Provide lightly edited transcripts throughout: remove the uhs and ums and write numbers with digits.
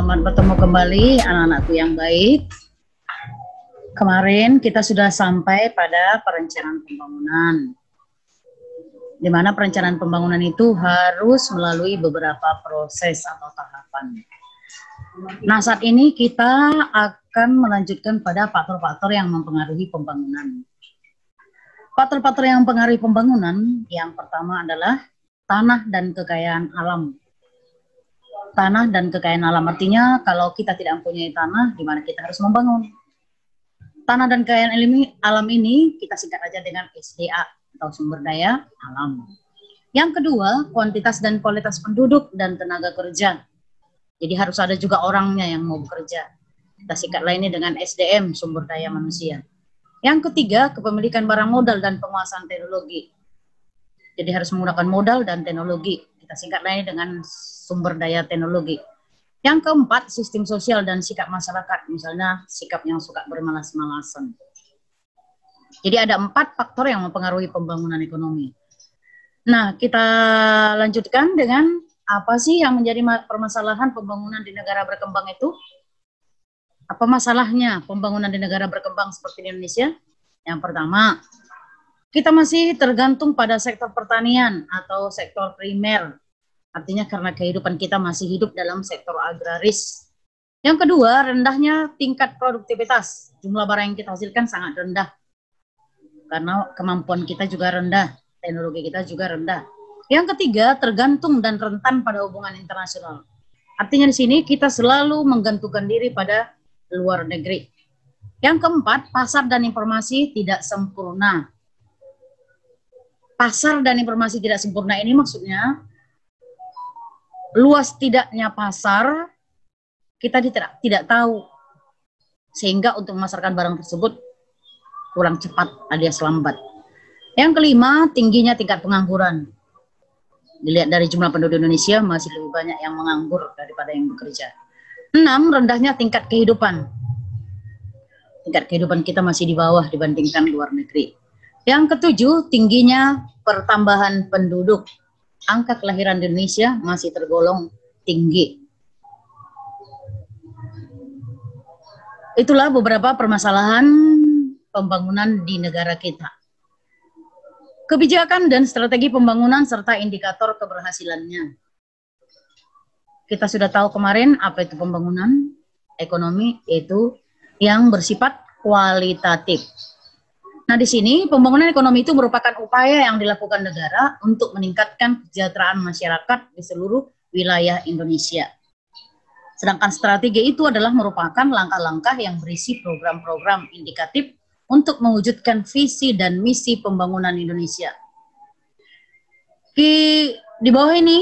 Selamat bertemu kembali anak-anakku yang baik. Kemarin kita sudah sampai pada perencanaan pembangunan, di mana perencanaan pembangunan itu harus melalui beberapa proses atau tahapan. Nah, saat ini kita akan melanjutkan pada faktor-faktor yang mempengaruhi pembangunan. Faktor-faktor yang mempengaruhi pembangunan, yang pertama adalah tanah dan kekayaan alam. Tanah dan kekayaan alam artinya kalau kita tidak mempunyai tanah, di mana kita harus membangun. Tanah dan kekayaan alam ini kita singkat aja dengan SDA atau sumber daya alam. Yang kedua, kuantitas dan kualitas penduduk dan tenaga kerja. Jadi harus ada juga orangnya yang mau bekerja. Kita singkat lainnya dengan SDM, sumber daya manusia. Yang ketiga, kepemilikan barang modal dan penguasaan teknologi. Jadi harus menggunakan modal dan teknologi. Kita singkat lainnya dengan sumber daya teknologi. Yang keempat, sistem sosial dan sikap masyarakat, misalnya sikap yang suka bermalas-malasan. Jadi ada 4 faktor yang mempengaruhi pembangunan ekonomi. Nah, kita lanjutkan dengan apa sih yang menjadi permasalahan pembangunan di negara berkembang itu? Apa masalahnya pembangunan di negara berkembang seperti di Indonesia? Yang pertama, kita masih tergantung pada sektor pertanian atau sektor primer. Artinya karena kehidupan kita masih hidup dalam sektor agraris. Yang kedua, rendahnya tingkat produktivitas. Jumlah barang yang kita hasilkan sangat rendah. Karena kemampuan kita juga rendah, teknologi kita juga rendah. Yang ketiga, tergantung dan rentan pada hubungan internasional. Artinya di sini kita selalu menggantungkan diri pada luar negeri. Yang keempat, pasar dan informasi tidak sempurna. Pasar dan informasi tidak sempurna ini maksudnya luas tidaknya pasar, kita tidak tahu. Sehingga untuk memasarkan barang tersebut kurang cepat alias lambat. Yang kelima, tingginya tingkat pengangguran. Dilihat dari jumlah penduduk Indonesia, masih lebih banyak yang menganggur daripada yang bekerja. 6, rendahnya tingkat kehidupan. Tingkat kehidupan kita masih di bawah dibandingkan luar negeri. Yang ketujuh, tingginya pertambahan penduduk. Angka kelahiran di Indonesia masih tergolong tinggi. Itulah beberapa permasalahan pembangunan di negara kita. Kebijakan dan strategi pembangunan serta indikator keberhasilannya. Kita sudah tahu kemarin apa itu pembangunan ekonomi, yaitu yang bersifat kualitatif. Nah, di sini pembangunan ekonomi itu merupakan upaya yang dilakukan negara untuk meningkatkan kesejahteraan masyarakat di seluruh wilayah Indonesia. Sedangkan strategi itu adalah merupakan langkah-langkah yang berisi program-program indikatif untuk mewujudkan visi dan misi pembangunan Indonesia. Di bawah ini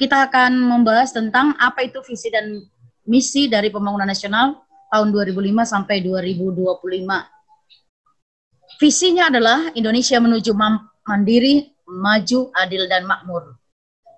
kita akan membahas tentang apa itu visi dan misi dari pembangunan nasional tahun 2005 sampai 2025. Visinya adalah Indonesia menuju mandiri, maju, adil, dan makmur.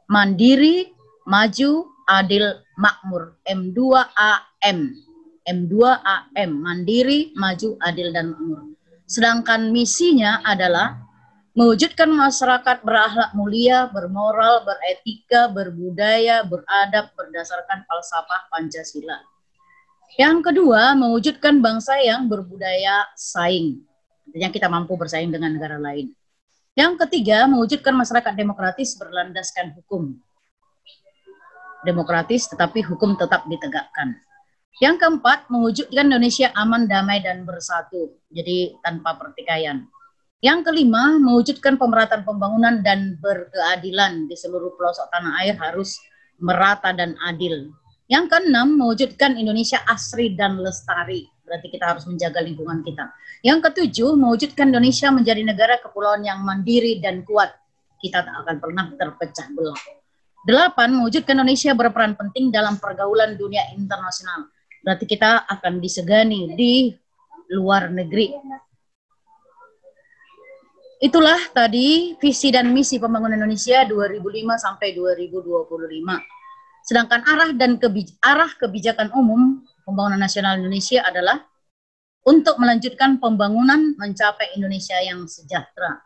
Mandiri, maju, adil, makmur. M2AM. M2AM. Mandiri, maju, adil, dan makmur. Sedangkan misinya adalah mewujudkan masyarakat berakhlak mulia, bermoral, beretika, berbudaya, beradab, berdasarkan falsafah Pancasila. Yang kedua, mewujudkan bangsa yang berbudaya saing. Artinya kita mampu bersaing dengan negara lain. Yang ketiga, mewujudkan masyarakat demokratis berlandaskan hukum. Demokratis tetapi hukum tetap ditegakkan. Yang keempat, mewujudkan Indonesia aman, damai, dan bersatu. Jadi tanpa pertikaian. Yang kelima, mewujudkan pemerataan pembangunan dan berkeadilan di seluruh pelosok tanah air harus merata dan adil. Yang keenam, mewujudkan Indonesia asri dan lestari. Berarti kita harus menjaga lingkungan kita. Yang ketujuh, mewujudkan Indonesia menjadi negara kepulauan yang mandiri dan kuat. Kita tak akan pernah terpecah belah. 8, mewujudkan Indonesia berperan penting dalam pergaulan dunia internasional. Berarti kita akan disegani di luar negeri. Itulah tadi visi dan misi pembangunan Indonesia 2005 sampai 2025. Sedangkan arah kebijakan umum pembangunan nasional Indonesia adalah untuk melanjutkan pembangunan mencapai Indonesia yang sejahtera.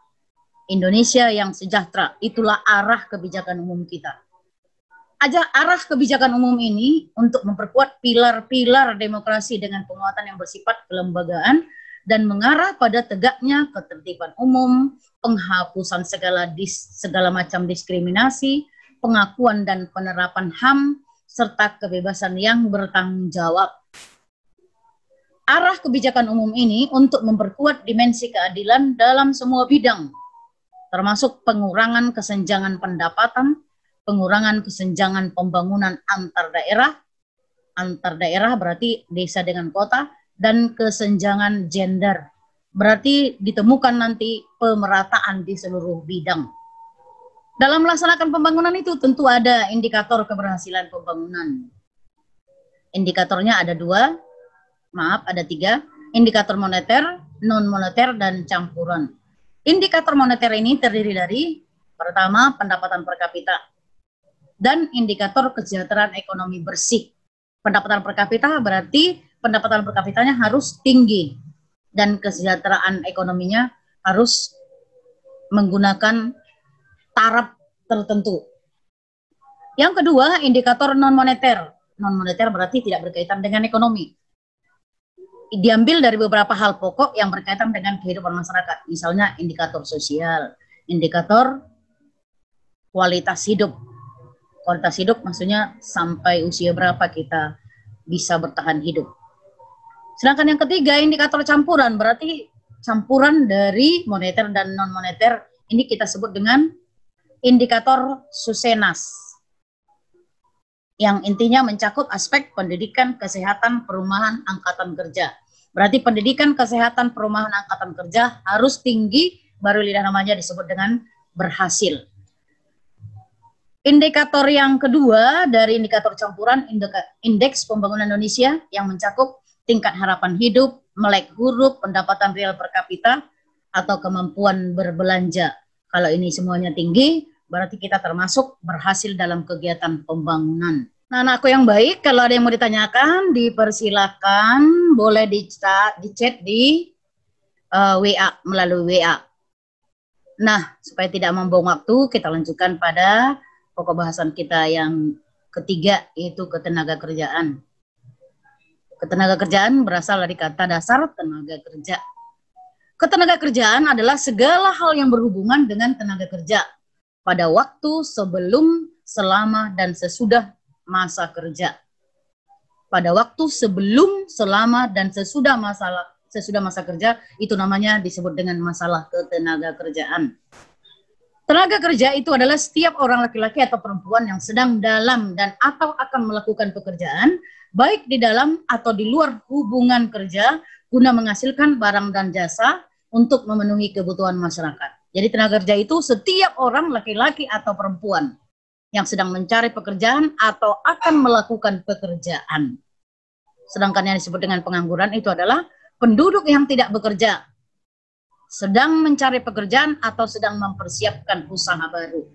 Indonesia yang sejahtera, itulah arah kebijakan umum kita. Arah kebijakan umum ini untuk memperkuat pilar-pilar demokrasi dengan penguatan yang bersifat kelembagaan dan mengarah pada tegaknya ketertiban umum, penghapusan segala macam diskriminasi, pengakuan dan penerapan HAM, serta kebebasan yang bertanggung jawab. Arah kebijakan umum ini untuk memperkuat dimensi keadilan dalam semua bidang, termasuk pengurangan kesenjangan pendapatan, pengurangan kesenjangan pembangunan antar daerah berarti desa dengan kota, dan kesenjangan gender, berarti ditemukan nanti pemerataan di seluruh bidang. Dalam melaksanakan pembangunan itu tentu ada indikator keberhasilan pembangunan. Indikatornya ada ada 3, indikator moneter, non-moneter, dan campuran. Indikator moneter ini terdiri dari, pertama, pendapatan per kapita, dan indikator kesejahteraan ekonomi bersih. Pendapatan per kapita berarti pendapatan per kapitanya harus tinggi dan kesejahteraan ekonominya harus menggunakan taraf tertentu. Yang kedua, indikator non-moneter. Non-moneter berarti tidak berkaitan dengan ekonomi. Diambil dari beberapa hal pokok yang berkaitan dengan kehidupan masyarakat. Misalnya indikator sosial, indikator kualitas hidup. Kualitas hidup maksudnya sampai usia berapa kita bisa bertahan hidup. Sedangkan yang ketiga, indikator campuran, berarti campuran dari moneter dan non-moneter. Ini kita sebut dengan indikator Susenas, yang intinya mencakup aspek pendidikan, kesehatan, perumahan, angkatan kerja. Berarti pendidikan, kesehatan, perumahan, angkatan kerja harus tinggi, baru lidah namanya disebut dengan berhasil. Indikator yang kedua dari indikator campuran, indeks pembangunan Indonesia yang mencakup tingkat harapan hidup, melek huruf, pendapatan real per kapita, atau kemampuan berbelanja. Kalau ini semuanya tinggi, berarti kita termasuk berhasil dalam kegiatan pembangunan. Nah, anakku yang baik, kalau ada yang mau ditanyakan, dipersilakan, boleh di chat di WA, melalui WA. Nah, supaya tidak membuang waktu, kita lanjutkan pada pokok bahasan kita yang ketiga, yaitu ketenaga kerjaan. Ketenaga kerjaan berasal dari kata dasar tenaga kerja. Ketenaga kerjaan adalah segala hal yang berhubungan dengan tenaga kerja pada waktu sebelum, selama, dan sesudah masa kerja. Pada waktu sebelum, selama, dan sesudah masa kerja, itu namanya disebut dengan masalah ketenaga kerjaan. Tenaga kerja itu adalah setiap orang laki-laki atau perempuan yang sedang dalam dan atau akan melakukan pekerjaan, baik di dalam atau di luar hubungan kerja, guna menghasilkan barang dan jasa untuk memenuhi kebutuhan masyarakat. Jadi tenaga kerja itu setiap orang laki-laki atau perempuan yang sedang mencari pekerjaan atau akan melakukan pekerjaan. Sedangkan yang disebut dengan pengangguran itu adalah penduduk yang tidak bekerja, sedang mencari pekerjaan atau sedang mempersiapkan usaha baru.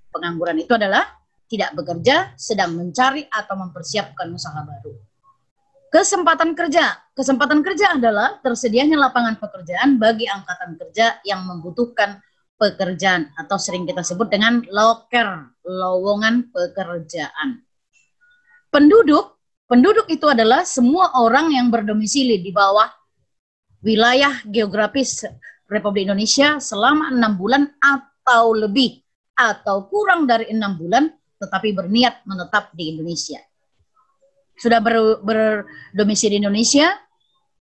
Pengangguran itu adalah tidak bekerja, sedang mencari atau mempersiapkan usaha baru. Kesempatan kerja. Kesempatan kerja adalah tersedianya lapangan pekerjaan bagi angkatan kerja yang membutuhkan pekerjaan atau sering kita sebut dengan loker, lowongan pekerjaan. Penduduk itu adalah semua orang yang berdomisili di bawah wilayah geografis Republik Indonesia selama 6 bulan atau lebih atau kurang dari 6 bulan tetapi berniat menetap di Indonesia. Sudah berdomisili di Indonesia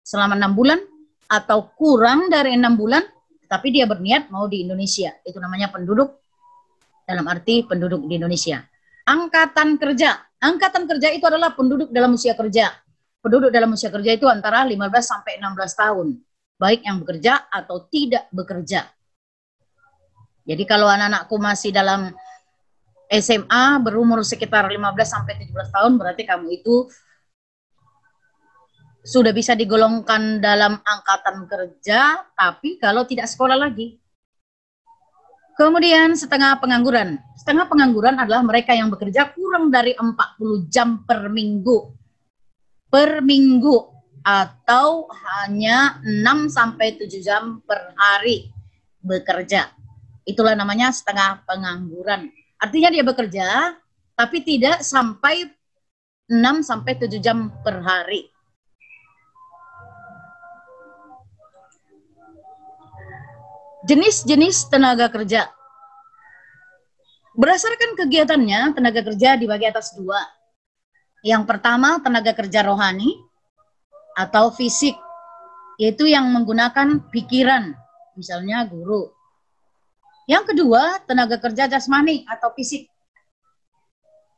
selama 6 bulan atau kurang dari 6 bulan tetapi dia berniat mau di Indonesia. Itu namanya penduduk dalam arti penduduk di Indonesia. Angkatan kerja. Angkatan kerja itu adalah penduduk dalam usia kerja. Penduduk dalam usia kerja itu antara 15 sampai 16 tahun. Baik yang bekerja atau tidak bekerja. Jadi kalau anak-anakku masih dalam SMA berumur sekitar 15 sampai 17 tahun berarti kamu itu sudah bisa digolongkan dalam angkatan kerja, tapi kalau tidak sekolah lagi. Kemudian setengah pengangguran. Setengah pengangguran adalah mereka yang bekerja kurang dari 40 jam per minggu. Per minggu. Atau hanya 6 sampai 7 jam per hari bekerja. Itulah namanya setengah pengangguran. Artinya dia bekerja tapi tidak sampai 6-7 jam per hari. Jenis-jenis tenaga kerja. Berdasarkan kegiatannya, tenaga kerja dibagi atas dua. Yang pertama, tenaga kerja rohani atau fisik, yaitu yang menggunakan pikiran, misalnya guru. Yang kedua, tenaga kerja jasmani atau fisik,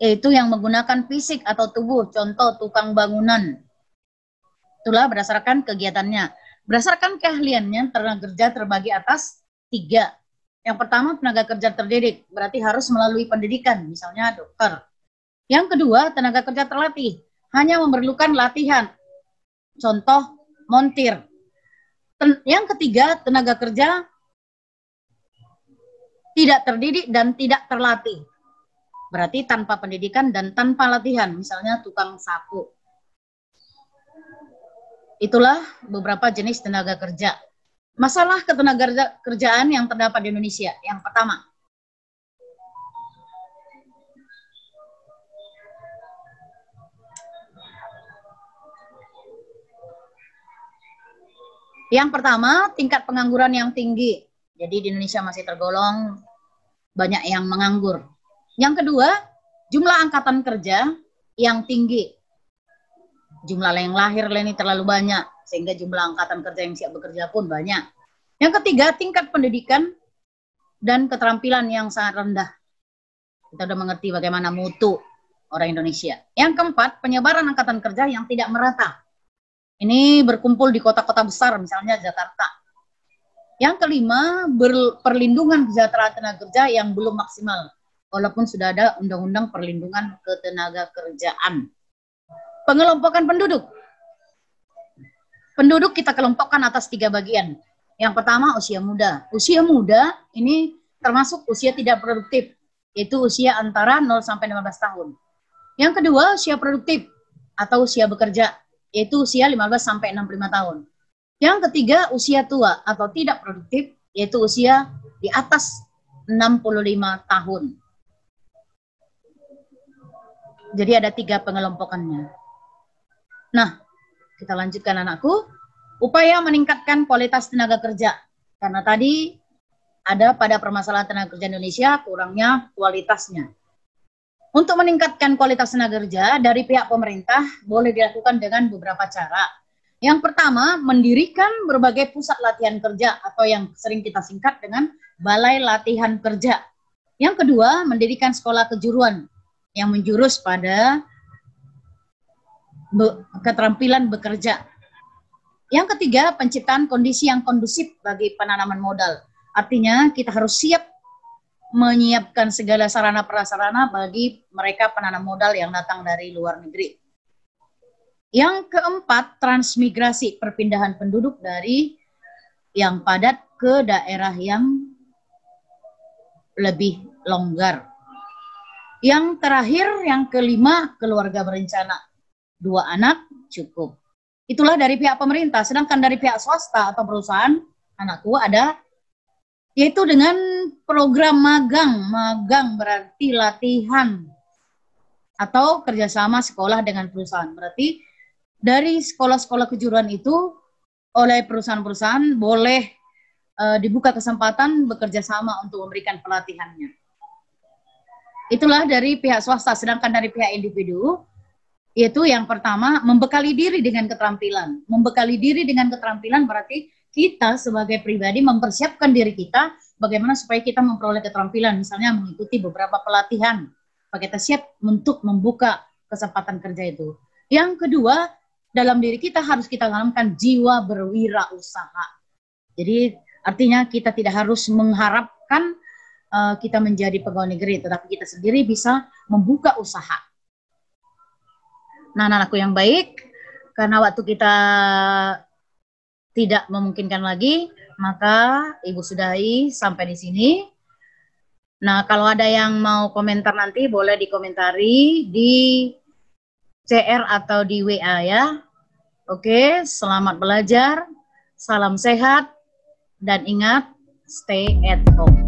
yaitu yang menggunakan fisik atau tubuh, contoh tukang bangunan. Itulah berdasarkan kegiatannya. Berdasarkan keahliannya, tenaga kerja terbagi atas 3. Yang pertama, tenaga kerja terdidik, berarti harus melalui pendidikan, misalnya dokter. Yang kedua, tenaga kerja terlatih, hanya memerlukan latihan, contoh montir. Yang ketiga, tenaga kerja tidak terdidik dan tidak terlatih, berarti tanpa pendidikan dan tanpa latihan, misalnya tukang sapu. Itulah beberapa jenis tenaga kerja. Masalah ketenaga kerjaan yang terdapat di Indonesia. Yang pertama, tingkat pengangguran yang tinggi. Jadi di Indonesia masih tergolong banyak yang menganggur. Yang kedua, jumlah angkatan kerja yang tinggi. Jumlah yang lahir ini terlalu banyak, sehingga jumlah angkatan kerja yang siap bekerja pun banyak. Yang ketiga, tingkat pendidikan dan keterampilan yang sangat rendah. Kita sudah mengerti bagaimana mutu orang Indonesia. Yang keempat, penyebaran angkatan kerja yang tidak merata. Ini berkumpul di kota-kota besar, misalnya Jakarta. Yang kelima, perlindungan kesejahteraan tenaga kerja yang belum maksimal, walaupun sudah ada Undang-Undang Perlindungan Ketenaga Kerjaan. Pengelompokan penduduk. Penduduk kita kelompokkan atas 3 bagian. Yang pertama, usia muda. Usia muda ini termasuk usia tidak produktif, yaitu usia antara 0 sampai 15 tahun. Yang kedua, usia produktif atau usia bekerja, yaitu usia 15 sampai 65 tahun. Yang ketiga, usia tua atau tidak produktif, yaitu usia di atas 65 tahun. Jadi ada 3 pengelompokannya. Nah, kita lanjutkan anakku. Upaya meningkatkan kualitas tenaga kerja. Karena tadi ada pada permasalahan tenaga kerja Indonesia kurangnya kualitasnya. Untuk meningkatkan kualitas tenaga kerja dari pihak pemerintah boleh dilakukan dengan beberapa cara. Yang pertama, mendirikan berbagai pusat latihan kerja atau yang sering kita singkat dengan balai latihan kerja. Yang kedua, mendirikan sekolah kejuruan yang menjurus pada keterampilan bekerja. Yang ketiga, penciptaan kondisi yang kondusif bagi penanaman modal. Artinya kita harus siap menyiapkan segala sarana prasarana bagi mereka penanam modal yang datang dari luar negeri. Yang keempat, transmigrasi, perpindahan penduduk dari yang padat ke daerah yang lebih longgar. Yang terakhir, yang kelima, keluarga berencana. 2 anak cukup. Itulah dari pihak pemerintah. Sedangkan dari pihak swasta atau perusahaan, anakku ada, yaitu dengan program magang. Magang berarti latihan atau kerjasama sekolah dengan perusahaan. Berarti dari sekolah-sekolah kejuruan itu oleh perusahaan-perusahaan boleh dibuka kesempatan bekerja sama untuk memberikan pelatihannya. Itulah dari pihak swasta. Sedangkan dari pihak individu, yaitu yang pertama, membekali diri dengan keterampilan. Membekali diri dengan keterampilan berarti kita sebagai pribadi mempersiapkan diri kita bagaimana supaya kita memperoleh keterampilan. Misalnya mengikuti beberapa pelatihan, supaya kita siap untuk membuka kesempatan kerja itu. Yang kedua, dalam diri kita harus kita tanamkan jiwa berwirausaha. Jadi artinya kita tidak harus mengharapkan kita menjadi pegawai negeri, tetapi kita sendiri bisa membuka usaha. Nah, anakku yang baik, karena waktu kita tidak memungkinkan lagi, maka Ibu sudahi sampai di sini. Nah, kalau ada yang mau komentar nanti boleh dikomentari di CR atau di WA ya. Oke, selamat belajar, salam sehat, dan ingat, stay at home.